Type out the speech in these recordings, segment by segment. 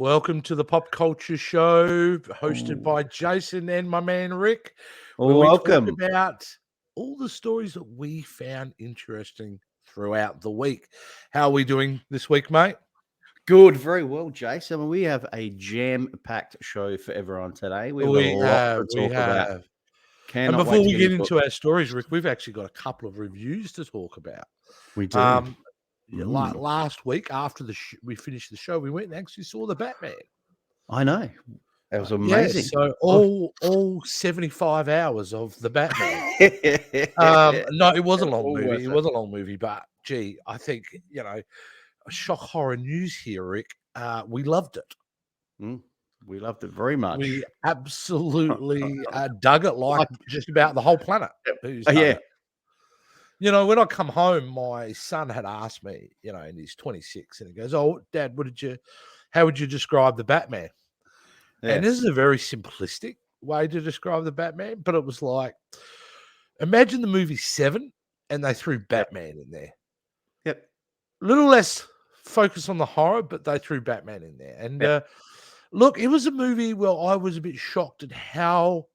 Welcome to the Pop Culture Show, hosted by Jason and my man Rick. Where Welcome. we talk about all the stories that we found interesting throughout the week. How are we doing this week, mate? Good, very well, Jason. I mean, we have a jam-packed show for everyone today. We've got a lot to talk about. And before we get into our stories, Rick, we've actually got a couple of reviews to talk about. We do. Like last week, after we finished the show, we went and actually saw the Batman. I know. That was amazing. Yeah, so all 75 hours of the Batman. No, it was a long movie. It was a long movie, but gee, I think, a shock horror news here, Rick. We loved it. We loved it very much. We absolutely dug it like just about the whole planet. Yeah. When I come home, my son had asked me, and he's 26, and he goes, "Oh, Dad, how would you describe the Batman?" Yeah. And this is a very simplistic way to describe the Batman, but it was like, imagine the movie Seven, and they threw Batman in there. Yep. A little less focus on the horror, but they threw Batman in there. And look, it was a movie where I was a bit shocked at how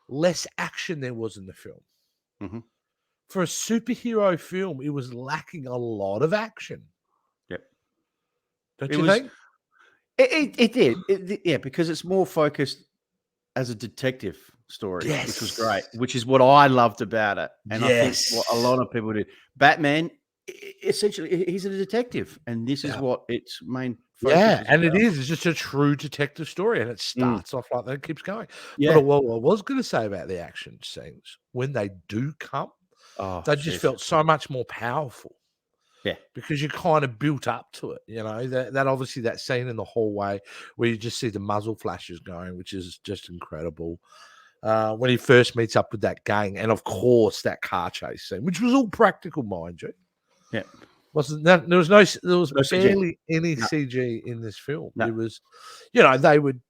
less action there was in the film. Mm-hmm. For a superhero film, it was lacking a lot of action. Yep. Don't you think? It did. Yeah, because it's more focused as a detective story, which was great, which is what I loved about it. And I think what a lot of people did. Batman, essentially, he's a detective, and this is what its main focus is. And it is. It's just a true detective story, and it starts off like that and keeps going. Yeah. But what I was going to say about the action scenes, when they do come, they just felt so much more powerful. Yeah. Because you kind of built up to it, that obviously that scene in the hallway where you just see the muzzle flashes going, which is just incredible. When he first meets up with that gang, and of course that car chase scene, which was all practical, mind you. Yeah. There was barely any CG in this film. No. It was, they would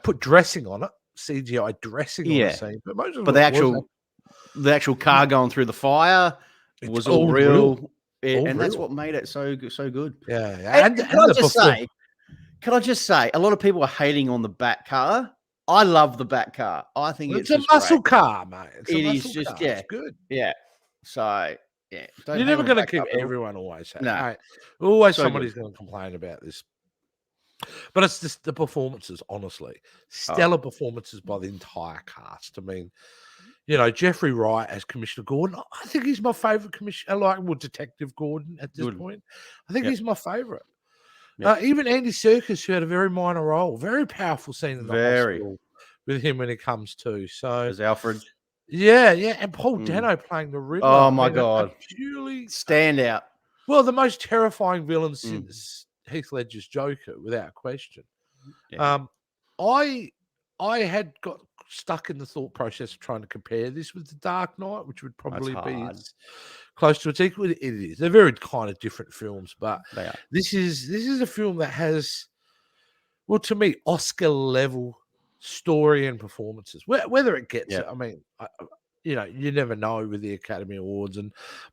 put dressing on it, CGI dressing on the scene. But most of the actual car going through the fire was all real. And that's what made it so good. Yeah. And can I just say, a lot of people are hating on the Bat car. I love the Bat car. I think it's a muscle car, mate. It's good. Yeah. So yeah, you're never going to keep everyone always happy. No, right? Always somebody's going to complain about this. But it's just the performances, honestly. Stellar performances by the entire cast. I mean, Jeffrey Wright as Commissioner Gordon. I think he's my favorite commissioner. Detective Gordon at this point. I think he's my favorite. Yep. Even Andy Serkis, who had a very minor role, very powerful scene in the hospital with him when it comes to. So as Alfred. Yeah, and Paul Dano playing the Riddler. Oh my God! Purely standout. Well, the most terrifying villain since Heath Ledger's Joker, without question. Yeah. I had got stuck in the thought process of trying to compare this with The Dark Knight, which would probably be close to its equal. It is. They're very kind of different films, but this is a film that has, well, to me, Oscar level story and performances. Whether it gets it, I mean, you never know with the Academy Awards,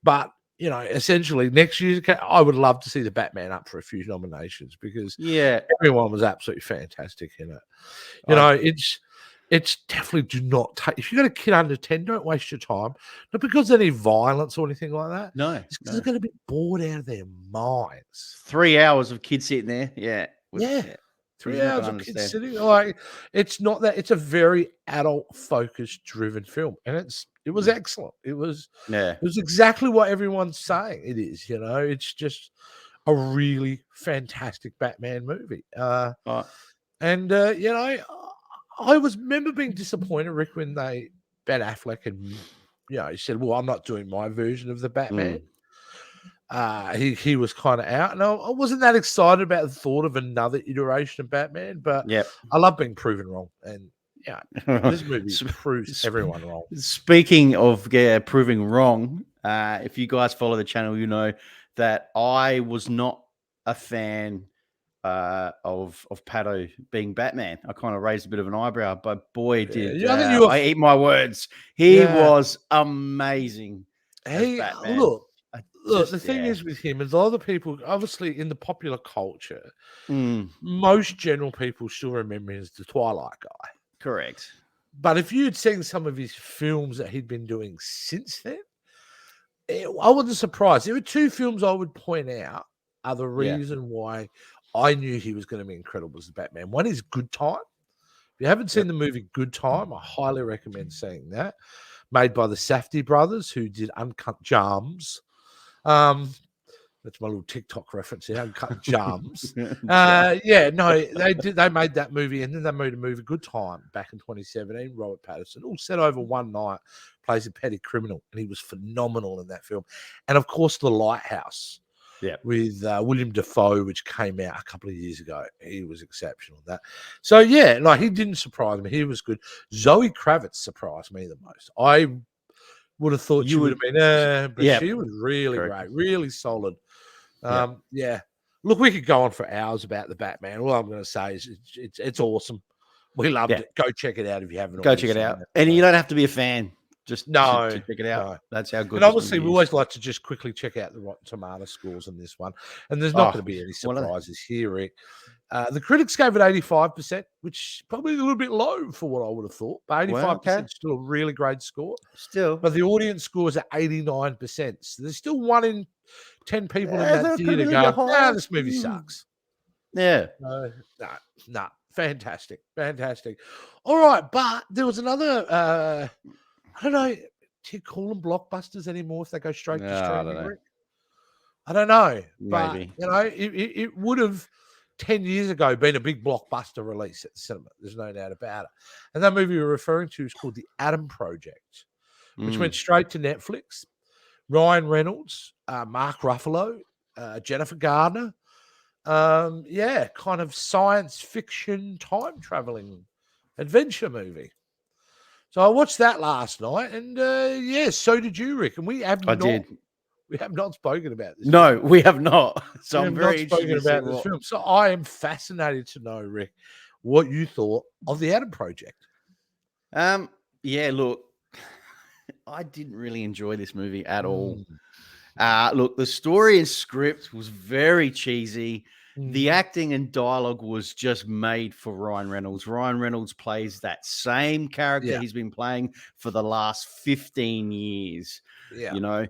but essentially next year, I would love to see the Batman up for a few nominations because everyone was absolutely fantastic in it. It's definitely do not take. If you've got a kid under 10, don't waste your time. Not because of any violence or anything like that. No, it's because they're going to be bored out of their minds. 3 hours of kids sitting there, 3 hours of kids sitting. It's not that. It's a very adult focused driven film, and it was excellent. It was exactly what everyone's saying. It is. It's just a really fantastic Batman movie. And I remember being disappointed, Rick, when Ben Affleck and he said, "Well, I'm not doing my version of the Batman." He was kind of out, and I wasn't that excited about the thought of another iteration of Batman. But I love being proven wrong, and this movie proves everyone wrong. Speaking of proving wrong, if you guys follow the channel, you know that I was not a fan of Pato being Batman. I kind of raised a bit of an eyebrow, but boy, did I eat my words. He was amazing as Batman. look, the thing is with him is a lot of people, obviously in the popular culture, most general people still remember him as the Twilight guy. Correct. But if you had seen some of his films that he'd been doing since then, I wasn't surprised. There were two films I would point out are the reason why I knew he was going to be incredible as the Batman. One is Good Time. If you haven't seen the movie Good Time, I highly recommend seeing that. Made by the Safdie brothers, who did Uncut Gems. That's my little TikTok reference here, Uncut Gems. They made that movie, and then they made a movie Good Time back in 2017. Robert Pattinson, all set over one night, plays a petty criminal, and he was phenomenal in that film. And of course, The Lighthouse. Yeah, with William Dafoe, which came out a couple of years ago. He was exceptional in that. So, yeah, like he didn't surprise me. He was good. Zoe Kravitz surprised me the most. I would have thought she would have been, but she was really great, really solid. Yeah. Look, we could go on for hours about the Batman. All I'm going to say is it's awesome. We loved it. Go check it out if you haven't. Go check it out. And you don't have to be a fan. Just to check it out. No. That's how good. And obviously, we always like to just quickly check out the Rotten Tomato scores on this one. And there's not going to be any surprises here, Rick. The critics gave it 85%, which is probably a little bit low for what I would have thought. But 85% is still a really great score. Still. But the audience scores at 89%. So there's still 1 in 10 people in that theater going, this movie sucks. Yeah. No. Fantastic. All right. But there was another... I don't know. Do you call them blockbusters anymore if they go straight to streaming? I don't know. Maybe. But, it would have 10 years ago been a big blockbuster release at the cinema. There's no doubt about it. And that movie we're referring to is called The Adam Project, which went straight to Netflix. Ryan Reynolds, Mark Ruffalo, Jennifer Gardner. Kind of science fiction time traveling adventure movie. So I watched that last night, and so did you, Rick. And we have not spoken about this. No, we have not. So I'm very interested about this film. So I am fascinated to know, Rick, what you thought of The Adam Project. Look, I didn't really enjoy this movie at all. Look, the story and script was very cheesy. The acting and dialogue was just made for Ryan Reynolds. Ryan Reynolds plays that same character he's been playing for the last 15 years. Yeah. You know,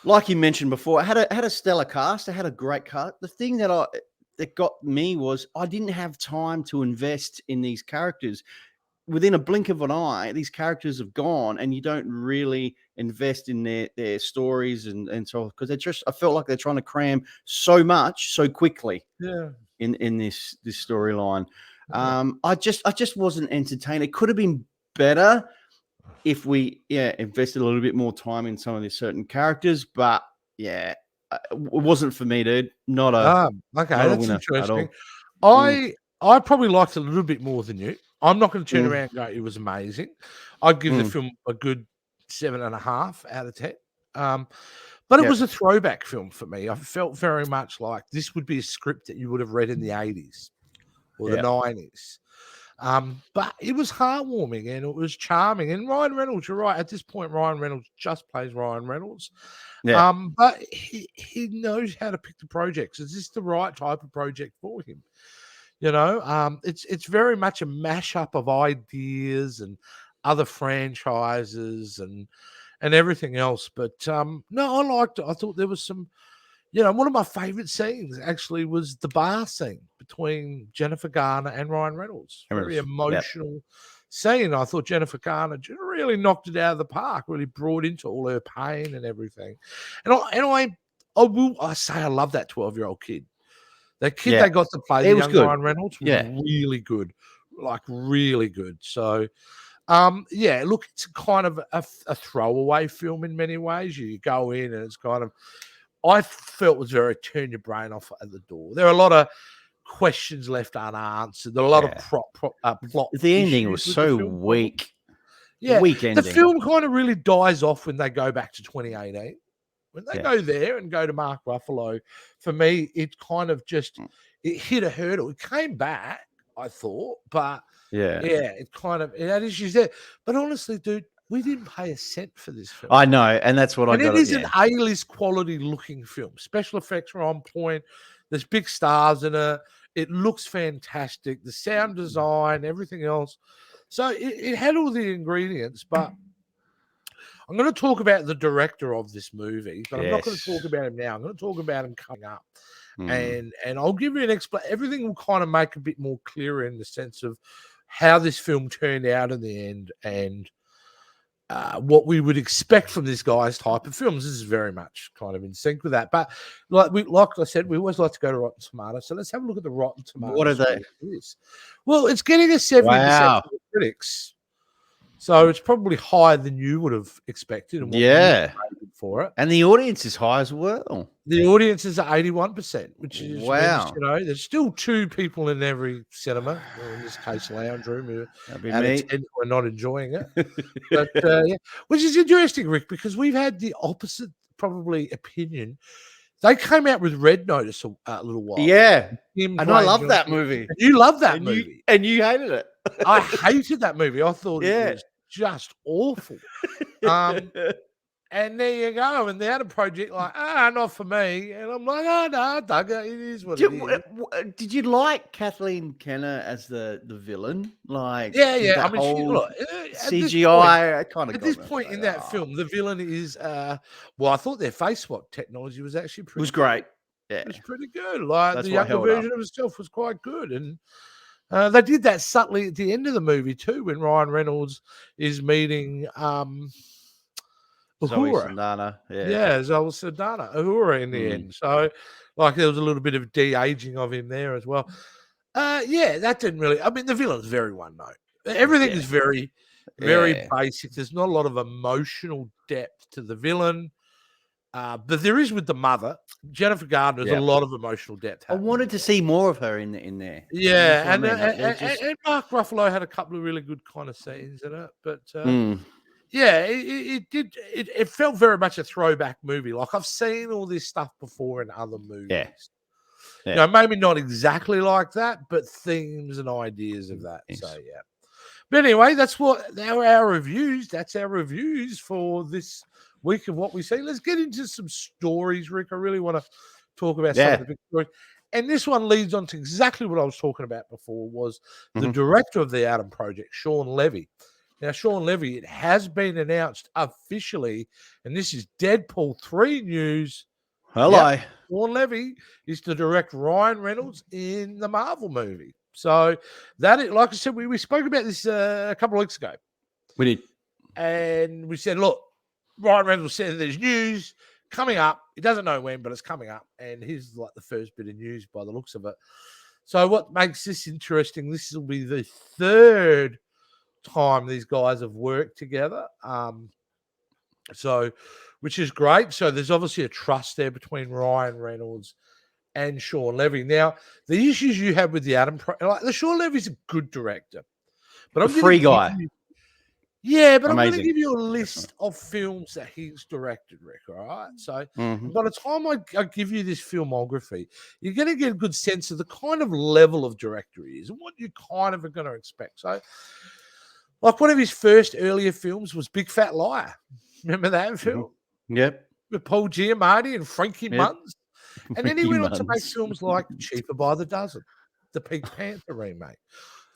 like you mentioned before, I had a stellar cast. I had a great cast. The thing that got me was I didn't have time to invest in these characters. Within a blink of an eye, these characters have gone, and you don't really invest in their stories and so, because I felt like they're trying to cram so much so quickly. Yeah. In this storyline, I just wasn't entertained. It could have been better if we invested a little bit more time in some of these certain characters, but it wasn't for me, dude. Not a that's interesting. I probably liked it a little bit more than you. I'm not going to turn around and go, it was amazing. I'd give the film a good 7.5 out of 10. But it was a throwback film for me. I felt very much like this would be a script that you would have read in the 80s or the 90s. But it was heartwarming and it was charming. And Ryan Reynolds, you're right. At this point, Ryan Reynolds just plays Ryan Reynolds. Yeah. But he knows how to pick the projects. Is this the right type of project for him? You know, it's very much a mashup of ideas and other franchises and everything else. But no, I liked it. I thought there was some, one of my favorite scenes actually was the bar scene between Jennifer Garner and Ryan Reynolds. Very emotional scene. I thought Jennifer Garner really knocked it out of the park, really brought into all her pain and everything. And I say I love that 12-year-old kid. The kid they got to play, the young Ryan Reynolds, was really good, like really good. So, look, it's kind of a throwaway film in many ways. You go in and it's kind of, I felt it was very turn your brain off at the door. There are a lot of questions left unanswered. There are a lot of plot. The ending was so weak. Yeah, weak ending. The film kind of really dies off when they go back to 2018. When they go there and go to Mark Ruffalo, for me, it kind of just it hit a hurdle. It came back, I thought, but it kind of it had issues there. But honestly, dude, we didn't pay a cent for this film. I know, and that's what I got. And it is an A-list quality looking film. Special effects are on point. There's big stars in it. It looks fantastic. The sound design, everything else. So it had all the ingredients, but I'm going to talk about the director of this movie, but I'm not going to talk about him now. I'm going to talk about him coming up. And I'll give you an explanation. Everything will kind of make a bit more clearer in the sense of how this film turned out in the end and what we would expect from this guy's type of films. This is very much kind of in sync with that. But like I said, we always like to go to Rotten Tomatoes. So let's have a look at the Rotten Tomatoes. What are they? Well, it's getting a 70% from the critics. So it's probably higher than you would have expected. And for it. And the audience is high as well. The audience is at 81%, which is means, there's still 2 people in every cinema, or in this case, lounge room, who are not enjoying it. But which is interesting, Rick, because we've had the opposite probably opinion. They came out with Red Notice a little while. Yeah, and I love that movie. You love that movie, and you hated it. I hated that movie. I thought it was just awful. And there you go. And the Adam Project, not for me. And I'm like, oh, no, Doug, it is what it is. Did you like Kathleen Kenner as the villain? Like, yeah. I mean, CGI kind of. At this point in that film, the villain is, I thought their face swap technology was actually pretty great. Yeah, it was pretty good. Like the younger version of itself was quite good, and they did that subtly at the end of the movie too, when Ryan Reynolds is meeting. Zoe Saldana, Zoe Saldana, Uhura in the end. So, there was a little bit of de-aging of him there as well. That didn't really. I mean, the villain's very one note. Everything is very, very basic. There's not a lot of emotional depth to the villain, but there is with the mother, Jennifer Gardner. There's a lot of emotional depth. I wanted to see more of her in there. Yeah, and Mark Ruffalo had a couple of really good kind of scenes in it, but. Yeah, it did. It felt very much a throwback movie. Like I've seen all this stuff before in other movies. Yeah. Maybe not exactly like that, but themes and ideas of that. Thanks. So yeah. But anyway, that's our reviews. That's our reviews for this week of what we see. Let's get into some stories, Rick. I really want to talk about some of the big stories. And this one leads on to exactly what I was talking about before. Was the director of the Adam Project, Sean Levy. Now, Sean Levy, it has been announced officially, and this is Deadpool 3 news. Hello. Yep, Sean Levy is to direct Ryan Reynolds in the Marvel movie. So, like I said, we spoke about this a couple of weeks ago. We did. And we said, look, Ryan Reynolds said there's news coming up. He doesn't know when, but it's coming up. And here's the first bit of news by the looks of it. So, what makes this interesting, this will be the third time these guys have worked together, which is great. So there's obviously a trust there between Ryan Reynolds and Sean Levy. Now, the issues you have with the the Sean Levy's a good director, but I'm a free guy. I'm going to give you a list of films that he's directed, Rick. All right. So by the time I give you this filmography, you're going to get a good sense of the kind of level of director he is and what you kind of are going to expect. So. Like one of his first earlier films was Big Fat Liar. Remember that film? Yep. With Paul Giamatti and Frankie Muniz. And then he went on to make films like Cheaper by the Dozen, the Pink Panther remake,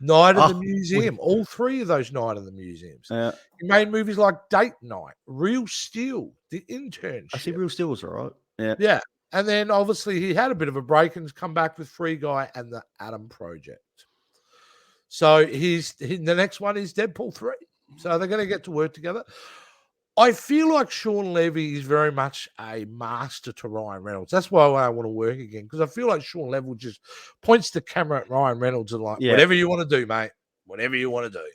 Night of the Museum, all 3 of those Night of the Museums. He made movies like Date Night, Real Steel, The Internship. I see Real Steel was all right. Yeah. Yeah. And then obviously he had a bit of a break and come back with Free Guy and the Adam Project. So the next one is Deadpool 3. So they're going to get to work together. I feel like Sean Levy is very much a master to Ryan Reynolds. That's why I want to work again, because I feel like Sean Levy just points the camera at Ryan Reynolds and whatever you want to do, mate, whatever you want to do.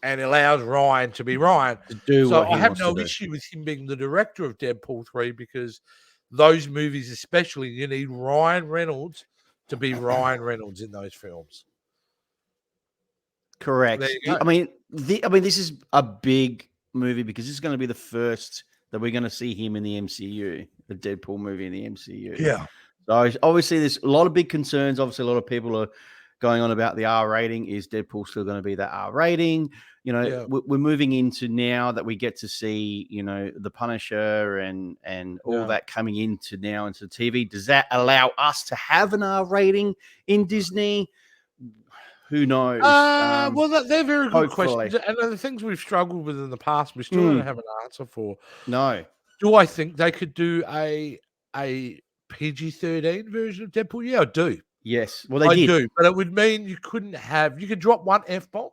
And allows Ryan to be Ryan. So I have no issue with him being the director of Deadpool 3 because those movies especially, you need Ryan Reynolds to be Ryan Reynolds in those films. Correct. I mean, this is a big movie because this is going to be the first that we're going to see him in the MCU, the Deadpool movie in the MCU. Yeah. So obviously, there's a lot of big concerns. Obviously, a lot of people are, going on about the R rating. Is Deadpool still going to be that R rating? You know, we're moving into now that we get to see, you know, the Punisher and all that coming into TV. Does that allow us to have an R rating in Disney? Who knows? Well, they're very good hopefully. questions. And the things we've struggled with in the past, we still don't have an answer for. No. Do I think they could do a PG-13 version of Deadpool? Yeah, I do. Yes. Well, I do. But it would mean you could drop one F-bomb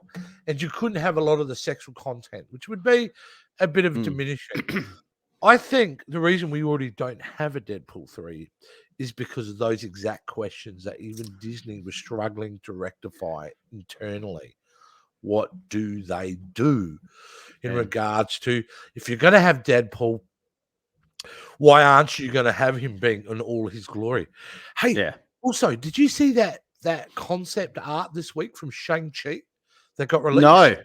and you couldn't have a lot of the sexual content, which would be a bit of diminishing. I think the reason we already don't have a Deadpool 3 is because of those exact questions that even Disney was struggling to rectify internally. What do they do in regards to, if you're going to have Deadpool, why aren't you going to have him being in all his glory? Hey, also, did you see that concept art this week from Shang-Chi that got released?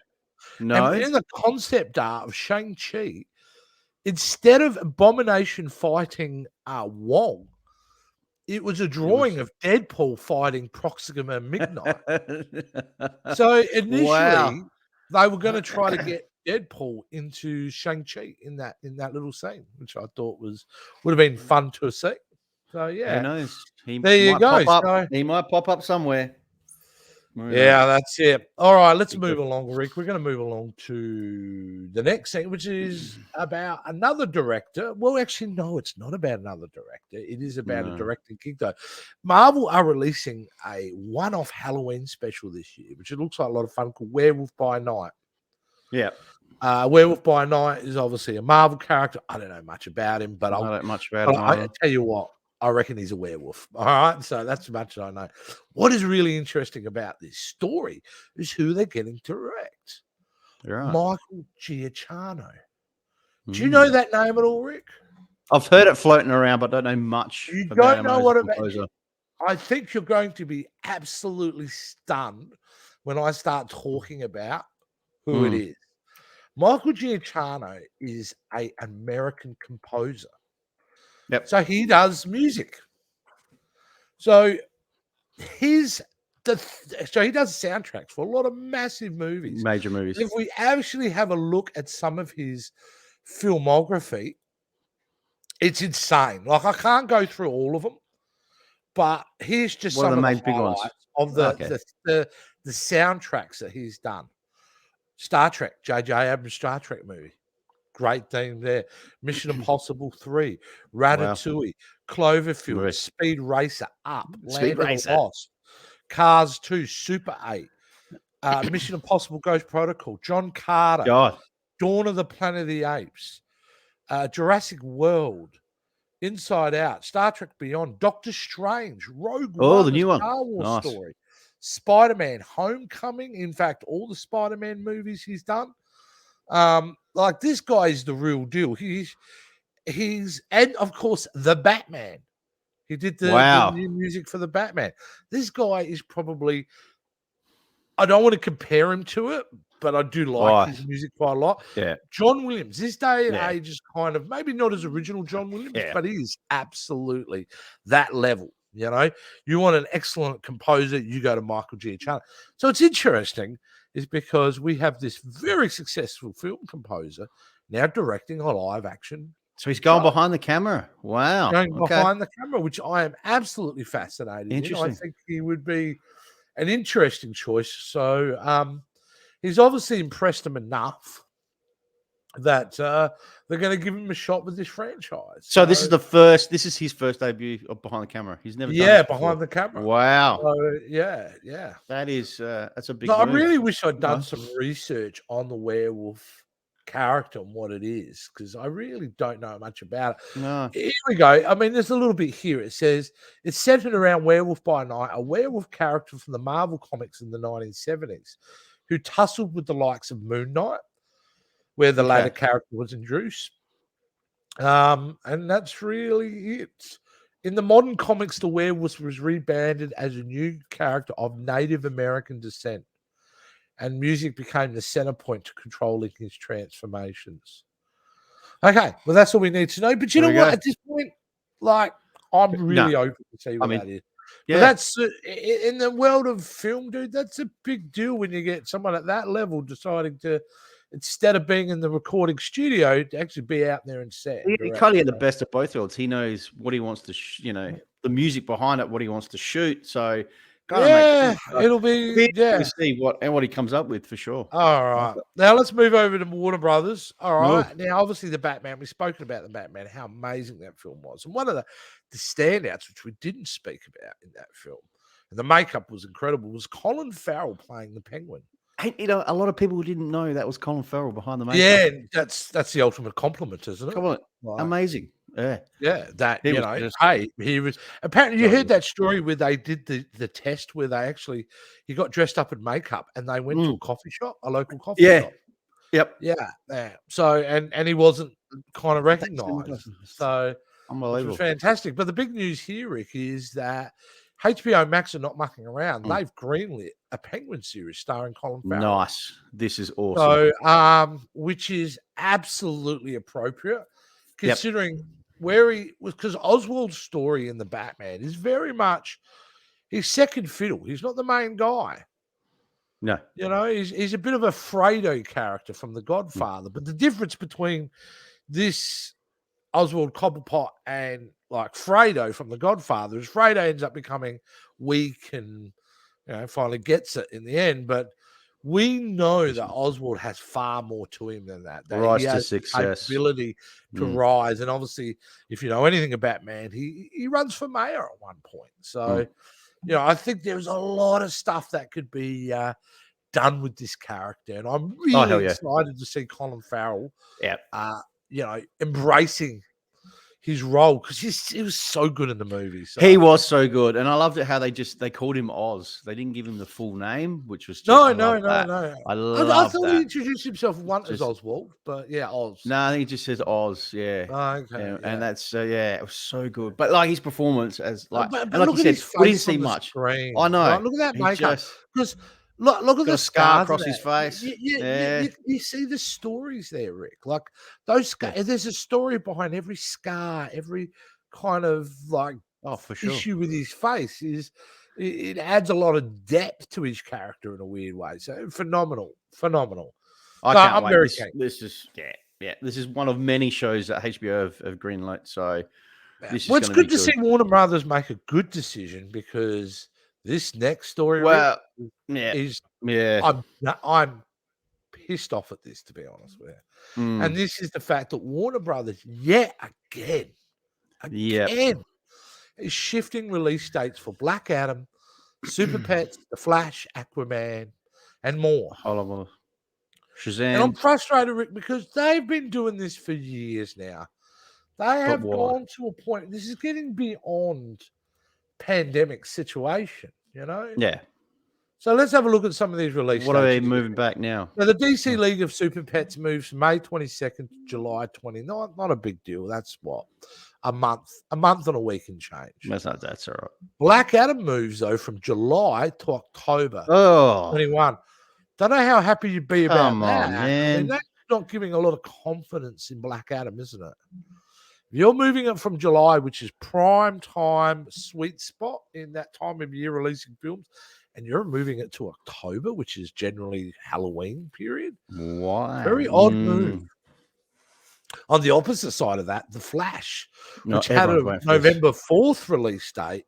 No. And in the concept art of Shang-Chi, instead of Abomination fighting Wong, it was a drawing of Deadpool fighting Proxima Midnight. So initially, they were going to try to get Deadpool into Shang-Chi in that little scene, which I thought would have been fun to see. So yeah, who knows? There you go. He might pop up somewhere. Yeah, that's it. All right, let's move along, Rick. We're going to move along to the next scene, which is about another director. Well, actually, no, it's not about another director. It is about a directing gig, though. Marvel are releasing a one-off Halloween special this year, which it looks like a lot of fun, called Werewolf by Night. Yeah. Werewolf by Night is obviously a Marvel character. I don't know much about him, but I don't much about him. I tell you what, I reckon he's a werewolf. All right. So that's as much as I know. What is really interesting about this story is who they're getting to direct. Right. Michael Giacchino. Do you know that name at all, Rick? I've heard it floating around, but don't know much. You don't know what about it. I think you're going to be absolutely stunned when I start talking about who it is. Michael Giacchino is an American composer. Yep. So he does music. So he does soundtracks for a lot of massive movies. Major movies. If we actually have a look at some of his filmography, it's insane. Like, I can't go through all of them, but here's just some of the main big ones of the soundtracks that he's done. Star Trek, J.J. Abrams' Star Trek movie. Great theme there. Mission Impossible 3, Ratatouille, Cloverfield, Speed Racer, Up, Land of the Lost, Cars 2, Super 8, Mission Impossible Ghost Protocol, John Carter, Dawn of the Planet of the Apes, Jurassic World, Inside Out, Star Trek Beyond, Doctor Strange, Rogue One, the new one, Star Wars story, Spider-Man, Homecoming. In fact, all the Spider-Man movies he's done. Like, this guy is the real deal. He's and of course the Batman. He did the new music for the Batman. This guy is probably, I don't want to compare him to it, but I do like his music quite a lot. Yeah. John Williams, this day and age is kind of maybe not as original John Williams, but he is absolutely that level. You know, you want an excellent composer, you go to Michael Giacchino. So it's interesting is because we have this very successful film composer now directing a live action. So he's going behind the camera. Wow. Going behind the camera, which I am absolutely fascinated in. I think he would be an interesting choice. So he's obviously impressed them enough that they're going to give him a shot with this franchise. So this is his first debut of behind the camera. He's never done this behind the camera. Wow. So, yeah. That is that's a big I move. really wish I'd done some research on the werewolf character and what it is, because I really don't know much about it. No. Here we go. I mean, there's a little bit here. It says it's centered around Werewolf by Night, a werewolf character from the Marvel comics in the 1970s who tussled with the likes of Moon Knight, where the latter character was introduced. And that's really it. In the modern comics, the werewolf was rebranded as a new character of Native American descent, and music became the center point to controlling his transformations. Okay, well, that's all we need to know. But you know what? At this point, like, I'm really open to see what that is. But that's in the world of film, dude. That's a big deal when you get someone at that level deciding to, instead of being in the recording studio, to actually be out there and set. He kind of get the best of both worlds. He knows what he wants to, the music behind it, what he wants to shoot. So, it'll be to see what he comes up with for sure. All right, now let's move over to Warner Brothers. All right, now obviously the Batman. We've spoken about the Batman, how amazing that film was, and one of the standouts, which we didn't speak about in that film, and the makeup was incredible, was Colin Farrell playing the Penguin. A lot of people didn't know that was Colin Farrell behind the makeup. Yeah, that's the ultimate compliment, isn't it? Come on, amazing. Yeah, that he was apparently. You heard that story where they did the test where he got dressed up in makeup and they went to a coffee shop, a local coffee shop. Yep. Yeah. So and he wasn't kind of recognized. So unbelievable, which was fantastic. But the big news here, Rick, is that HBO Max are not mucking around. They've greenlit a Penguin series starring Colin Farrell. Nice. This is awesome. So, which is absolutely appropriate, considering where he was, because Oswald's story in the Batman is very much his second fiddle. He's not the main guy. No. He's a bit of a Fredo character from The Godfather. But the difference between this Oswald Cobblepot and like Fredo from The Godfather is Fredo ends up becoming weak and finally gets it in the end. But we know that Oswald has far more to him than that. Rise to success, ability to rise, and obviously, if you know anything about Batman, he runs for mayor at one point. So, I think there's a lot of stuff that could be done with this character, and I'm really excited to see Colin Farrell, embracing his role, because he was so good in the movie. So. He was so good, and I loved it how they called him Oz. They didn't give him the full name, which was just, no. I thought he introduced himself once as Oswald, but Oz. No, I think he just says Oz. Yeah. Oh, okay. And that's it was so good. But like his performance as like, but like look you at said, his we didn't face see on the much. screen. I know. Right, look at that He makeup, just because look at the scar scars across his face. You see the stories there, Rick. Like those scars. There's a story behind every scar, every kind of like for sure issue with his face. It adds a lot of depth to his character in a weird way. So phenomenal. I can't wait. Very this is this is one of many shows that HBO have greenlit. So this is it's good to see Warner Brothers make a good decision, because this next story, I'm pissed off at this, to be honest with you. And this is the fact that Warner Brothers yet again is shifting release dates for Black Adam, Super Pets, The Flash, Aquaman, and more. Shazam. And I'm frustrated, Rick, because they've been doing this for years now. They have gone to a point. This is getting beyond pandemic situation, Yeah. So let's have a look at some of these releases. What are they moving back now? So the DC League of Super Pets moves May 22nd to July 29th. Not a big deal. That's what? A month and a week and change. That's all right. Black Adam moves, though, from July to October 21. Don't know how happy you'd be about that. Man. I mean, that's not giving a lot of confidence in Black Adam, isn't it? You're moving it from July, which is prime time, sweet spot in that time of year releasing films, and you're moving it to October, which is generally Halloween period. Why? Very odd move. On the opposite side of that, The Flash, which had a November 4th release date,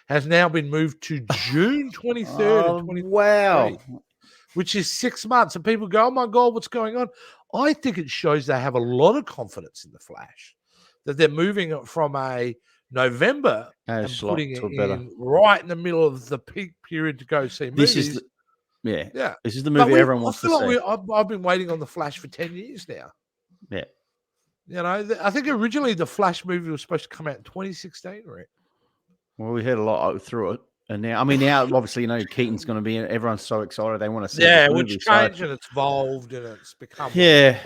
has now been moved to June 23rd and 23rd. Wow. Which is 6 months. And people go, oh my God, what's going on? I think it shows they have a lot of confidence in The Flash, that they're moving it from a November and putting it in right in the middle of the peak period to go see movies. This is the movie everyone wants to see. I've been waiting on The Flash for 10 years now. Yeah. I think originally the Flash movie was supposed to come out in 2016, Rick. Well, we heard a lot through it. And now, obviously, Keaton's going to be in. Everyone's so excited. They want to see which changed and it's evolved and it's become. Yeah.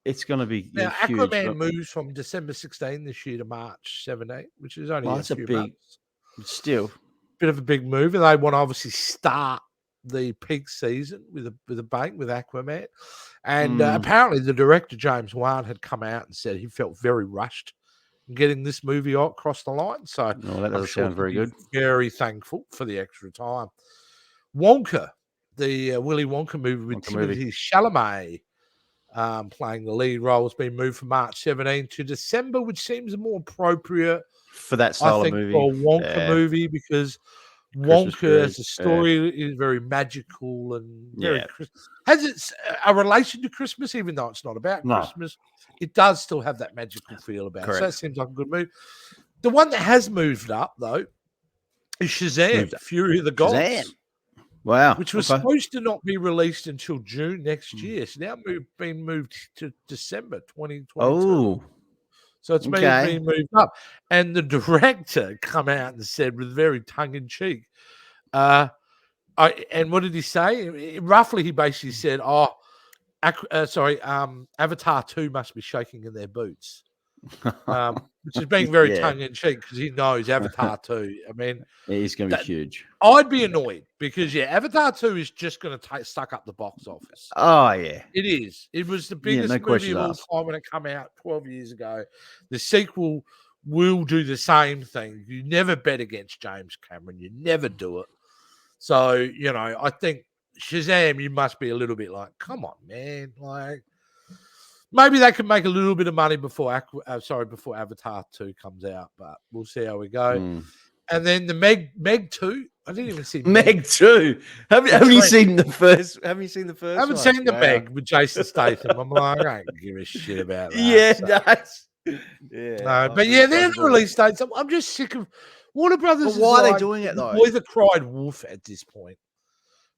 It's going to be now. Huge, Aquaman moves from December 16 this year to March 17, which is only that's a big, months. Still bit of a big move, and they want to obviously start the peak season with a bang with Aquaman. And apparently, the director James Wan had come out and said he felt very rushed getting this movie across the line. So that doesn't sound very good. Very thankful for the extra time. Wonka, the Willy Wonka movie with Timothée Chalamet playing the lead role, has been moved from March 17 to December, which seems more appropriate for that style of movie. For a Wonka movie, because Wonka as a story is very magical and very has its a relation to Christmas, even though it's not about Christmas. It does still have that magical feel about it. So that seems like a good move. The one that has moved up, though, is Shazam, Fury of the Gods. Shazam. Wow. Which was supposed to not be released until June next year. So now been moved to December 2022. Oh. So it's been moved up. And the director come out and said with very tongue-in-cheek, and what did he say? Roughly, he basically said, Avatar 2 must be shaking in their boots. Which is being very tongue-in-cheek because he knows Avatar 2. I mean, he's going to be huge. I'd be annoyed because, Avatar 2 is just going to suck up the box office. Oh, yeah. It is. It was the biggest movie of all time when it came out 12 years ago. The sequel will do the same thing. You never bet against James Cameron. You never do it. So, I think Shazam, you must be a little bit like, come on, man. Like, maybe they can make a little bit of money before Avatar 2 comes out, but we'll see how we go. And then the Meg 2. I didn't even see Meg 2. Have you seen the first? Have you seen the first? I haven't seen the Meg with Jason Statham. I'm like, I don't give a shit about that. They're the release dates. I'm just sick of Warner Brothers. But why are they doing it though? Boy that cried wolf at this point.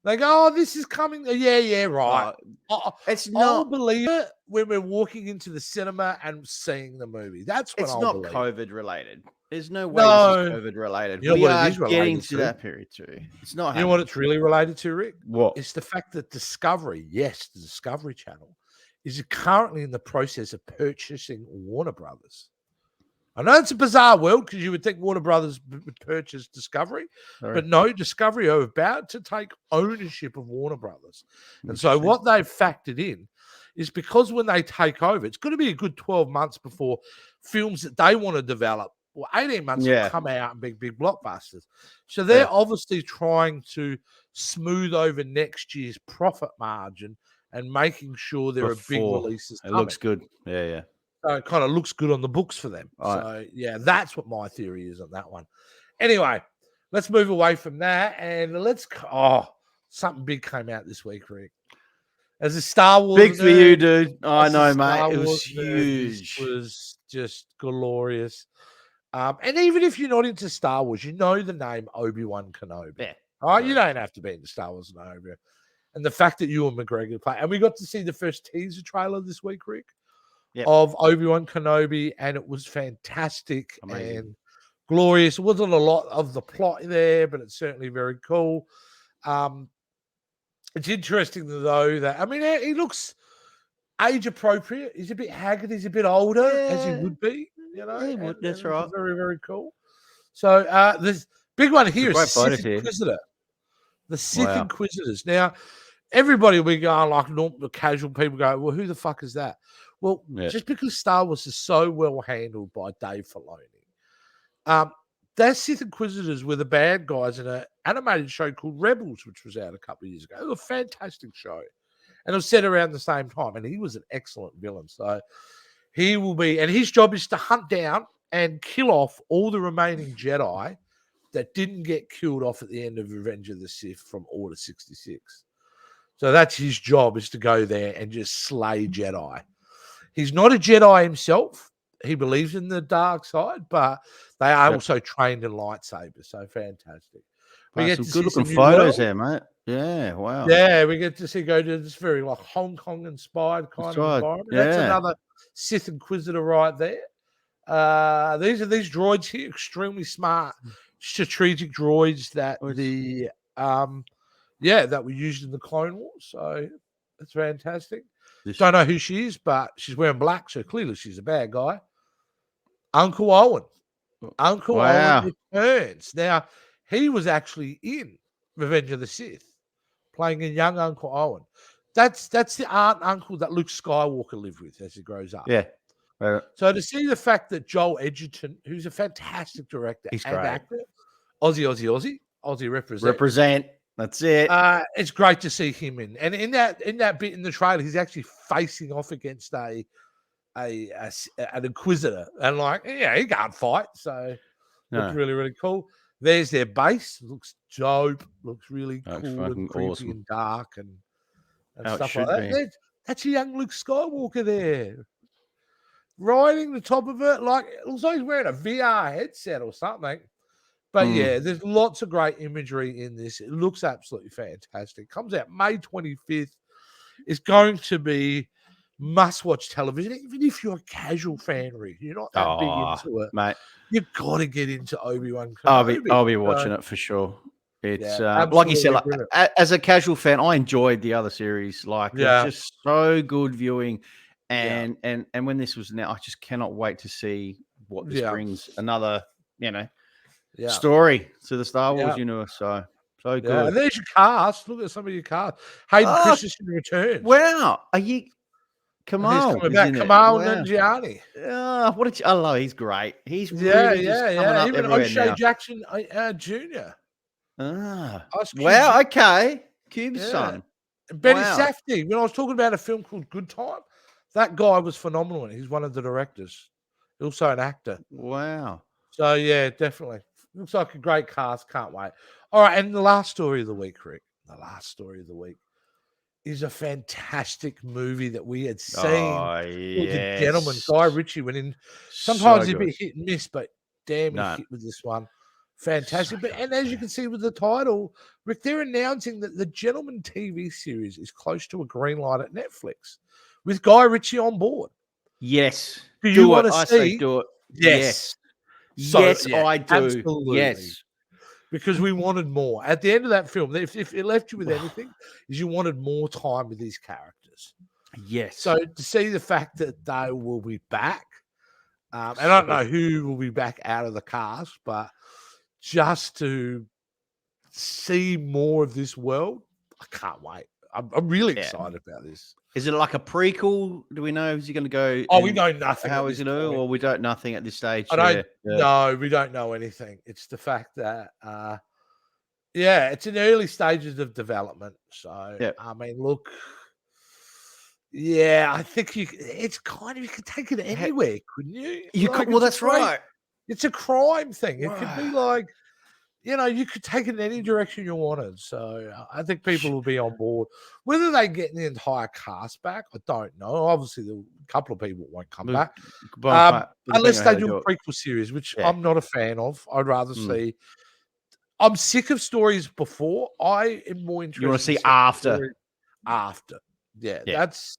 They go, oh, this is coming. Yeah, right. It's not. I'll believe it when we're walking into the cinema and seeing the movie. That's when I'll believe. It's not COVID related. There's no way this is COVID related. You know what it is getting to that period too. It's not. You know what it's really related to, Rick? What? It's the fact that Discovery, the Discovery Channel, is currently in the process of purchasing Warner Brothers. I know it's a bizarre world because you would think Warner Brothers would purchase Discovery, but no, Discovery are about to take ownership of Warner Brothers. And so what they've factored in is because when they take over, it's going to be a good 12 months before films that they want to develop, or 18 months will come out and big blockbusters. So they're obviously trying to smooth over next year's profit margin and making sure there are big releases coming. It looks good. Yeah. So it kind of looks good on the books for them. Right. So, that's what my theory is on that one. Anyway, let's move away from that and something big came out this week, Rick. As a Star Wars big for you, dude. I know, mate. It was huge. It was just glorious. And even if you're not into Star Wars, you know the name Obi Wan Kenobi. Yeah. All right, you don't have to be into Star Wars and Obi. And the fact that Ewan McGregor play, and we got to see the first teaser trailer this week, Rick. Of Obi Wan Kenobi, and it was fantastic and glorious. It wasn't a lot of the plot there, but it's certainly very cool. It's interesting though that he looks age appropriate. He's a bit haggard. He's a bit older, as he would be. That's right. Very, very cool. So this big one here is the Sith Inquisitor. The Sith Inquisitors. Now, everybody we go like normal casual people go, well, who the fuck is that? Well, just because Star Wars is so well handled by Dave Filoni, their Sith Inquisitors were the bad guys in an animated show called Rebels, which was out a couple of years ago. It was a fantastic show. And it was set around the same time. And he was an excellent villain. So he will be, and his job is to hunt down and kill off all the remaining Jedi that didn't get killed off at the end of Revenge of the Sith from Order 66. So that's his job, is to go there and just slay Jedi. He's not a Jedi himself. He believes in the dark side, but they are also trained in lightsabers. So fantastic. We get some good-looking photos there, mate. Yeah, wow. Yeah, we get to go to this very Hong Kong-inspired kind of environment. That's another Sith Inquisitor right there. These are these droids here, extremely smart, strategic droids that that were used in the Clone Wars. So that's fantastic. Don't know who she is, but she's wearing black, so clearly she's a bad guy. Uncle Owen. Uncle Owen returns. Now, he was actually in Revenge of the Sith, playing a young Uncle Owen. That's the aunt and uncle that Luke Skywalker lived with as he grows up. Yeah. So to see the fact that Joel Edgerton, who's a fantastic director He's and great. actor, Aussie represent. That's it. It's great to see him in. And in that bit in the trailer, he's actually facing off against an Inquisitor, and he can't fight, so looks really, really cool. There's their base. Looks dope. Looks really cool and creepy and dark and stuff like that. That's a young Luke Skywalker there, riding the top of it. It looks like he's wearing a VR headset or something. But yeah, there's lots of great imagery in this. It looks absolutely fantastic. Comes out May 25th. It's going to be must-watch television, even if you're a casual fan, Rick. You're not that big into it, mate. You've got to get into Obi-Wan Kenobi. I'll be watching it for sure. It's like you said, as a casual fan, I enjoyed the other series. It was just so good viewing. And when this was now, I just cannot wait to see what this brings. Another, story to the Star Wars universe. So good. And there's your cast. Look at some of your cast. Hayden Christensen returns. Wow. Are you? Kamal. He's coming back. Kamal Nanjiani. I love. He's great. He's really even O'Shea Jackson Jr. Wow. Okay. Cube's son. Benny Safdie. When I was talking about a film called Good Time, that guy was phenomenal. He's one of the directors. Also an actor. Wow. So yeah, definitely. Looks like a great cast. Can't wait. All right, and the last story of the week, Rick. The last story of the week is a fantastic movie that we had seen. The Gentlemen. Guy Ritchie went in. Sometimes he'd be hit and miss, but damn, he hit with this one. Fantastic. And as you can see with the title, Rick, they're announcing that the Gentlemen TV series is close to a green light at Netflix with Guy Ritchie on board. Yes. Do you want to see? I say do it. Yes. I do. Absolutely. Yes. Because we wanted more. At the end of that film, if it left you with anything, is you wanted more time with these characters. Yes. So to see the fact that they will be back, and I don't know who will be back out of the cast, but just to see more of this world, I can't wait. I'm really excited about this. Is it like a prequel? Do we know? Is he going to go? We know nothing. How is it? Or we don't nothing at this stage. No, we don't know anything. It's the fact that, it's in early stages of development. So, I mean, look, I think it's kind of, you could take it anywhere, couldn't you? Well, that's right. It's a crime thing. It could be like, you could take it in any direction you wanted. So I think people will be on board. Whether they get the entire cast back, I don't know. Obviously, a couple of people won't come back. Unless they do a prequel series, which I'm not a fan of. I'd rather see. I'm sick of stories before. I am more interested. You want to see after? After. Yeah, that's...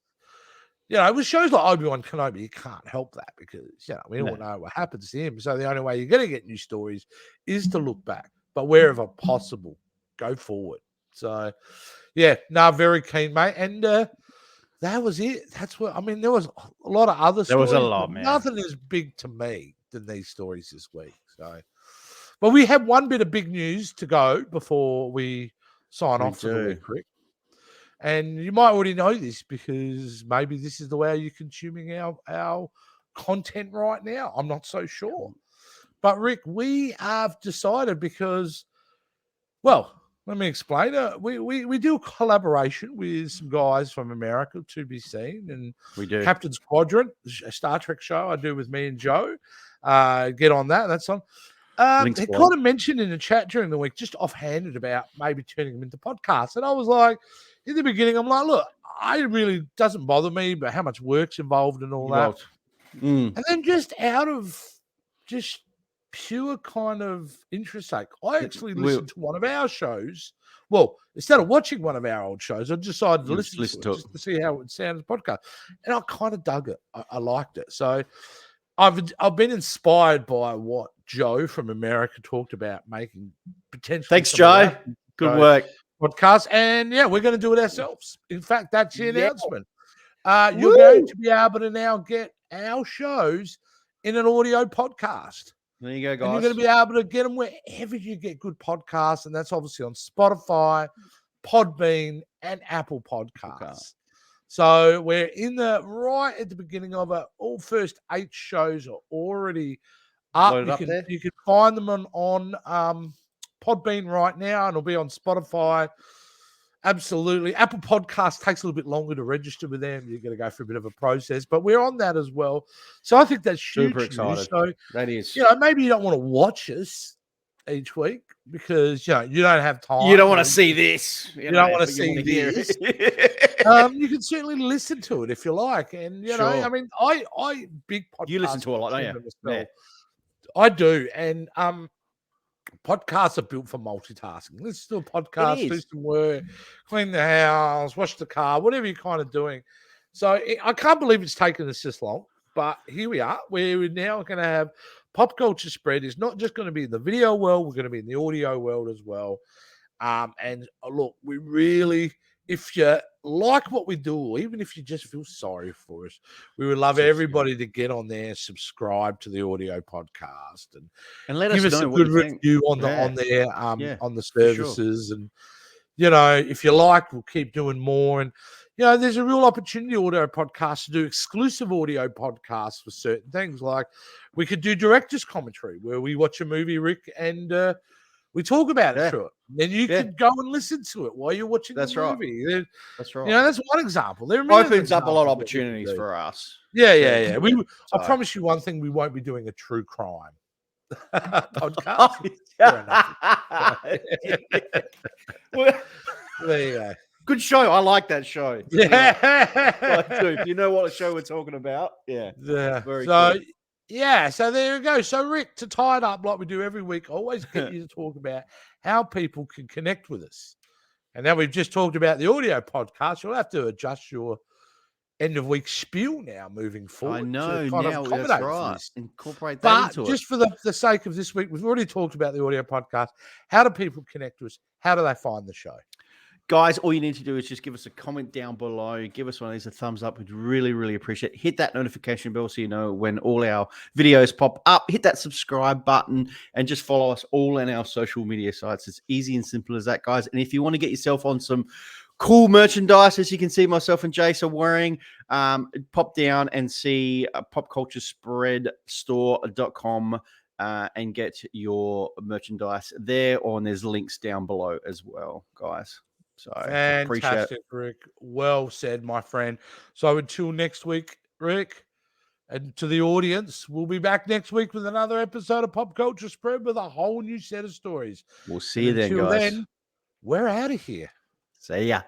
with shows like Obi Wan Kenobi, you can't help that because we all know what happens to him. So the only way you're going to get new stories is to look back. But wherever possible, go forward. So, very keen, mate. And that was it. That's what I mean. There was a lot of other stories. There was a lot, man. Nothing as big to me than these stories this week. So, but we have one bit of big news to go before we sign off for the week, Rick. And you might already know this because maybe this is the way you're consuming our content right now. I'm not so sure. But, Rick, we have decided because, let me explain. We do a collaboration with some guys from America to be seen. And we do. Captain's Quadrant, a Star Trek show I do with me and Joe. Get on that. That's on. They kind of mentioned in the chat during the week, just offhanded about maybe turning them into podcasts. And I was like, in the beginning, I'm like, look, it really doesn't bother me, but how much work's involved and all that. And then just out of just pure kind of interest sake, I actually listened to one of our shows. Well, instead of watching one of our old shows, I decided to listen to it just to see how it would sound as a podcast. And I kind of dug it. I liked it. So I've been inspired by what Joe from America talked about making potentially. Thanks, Joe. Good work. Podcast, and we're going to do it ourselves. In fact, that's the announcement. You're going to be able to now get our shows in an audio podcast. There you go, guys. And you're going to be able to get them wherever you get good podcasts, and that's obviously on Spotify, Podbean, and Apple Podcasts. So we're right at the beginning of it. All first 8 shows are already up. You can find them on Podbean right now, and it'll be on Spotify. Absolutely. Apple Podcasts takes a little bit longer to register with them. You're going to go through a bit of a process, but we're on that as well. So I think that's huge. Super excited. So that is. Maybe you don't want to watch us each week because you don't have time. You don't want to see this. You don't want to see this. You can certainly listen to it if you like, and you know, I mean, I big podcast. You listen to a lot, don't you? Yeah. I do, and podcasts are built for multitasking. Listen to a podcast, do some work, clean the house, wash the car, whatever you're kind of doing. So I can't believe it's taken us this long, but here we are. We're now going to have Pop Culture Spread. Is not just going to be in the video world, we're going to be in the audio world as well. And look, we really, if you like what we do, or even if you just feel sorry for us, we would love everybody to get on there, subscribe to the audio podcast, and let give us us know a good what you review on the services. And if you like, we'll keep doing more. And there's a real opportunity audio podcasts to do exclusive audio podcasts for certain things. Like we could do director's commentary where we watch a movie, Rick, and we talk about it through it. Then you can go and listen to it while you're watching the movie. That's right. That's one example. There opens up a lot of opportunities for us. Yeah. I promise you one thing: we won't be doing a true crime podcast. Well, there you go. Good show. I like that show. Yeah. If you know what show we're talking about, very cool. Yeah, so there you go. So, Rick, to tie it up like we do every week, I always get you to talk about how people can connect with us. And now we've just talked about the audio podcast. You'll have to adjust your end of week spiel now moving forward. I know, to kind now of accommodate right. this. Incorporate that into it. But just for the sake of this week, we've already talked about the audio podcast. How do people connect to us? How do they find the show? Guys, all you need to do is just give us a comment down below. Give us one of these, a thumbs up. We'd really, really appreciate it. Hit that notification bell so you know when all our videos pop up. Hit that subscribe button and just follow us all on our social media sites. It's easy and simple as that, guys. And if you want to get yourself on some cool merchandise, as you can see myself and Jace are wearing, pop down and see popculturespreadstore.com and get your merchandise there, and there's links down below as well, guys. So fantastic, Rick. Well said, my friend. So until next week, Rick, and to the audience, we'll be back next week with another episode of Pop Culture Spread with a whole new set of stories. We'll see you then, guys. Then, we're out of here. See ya.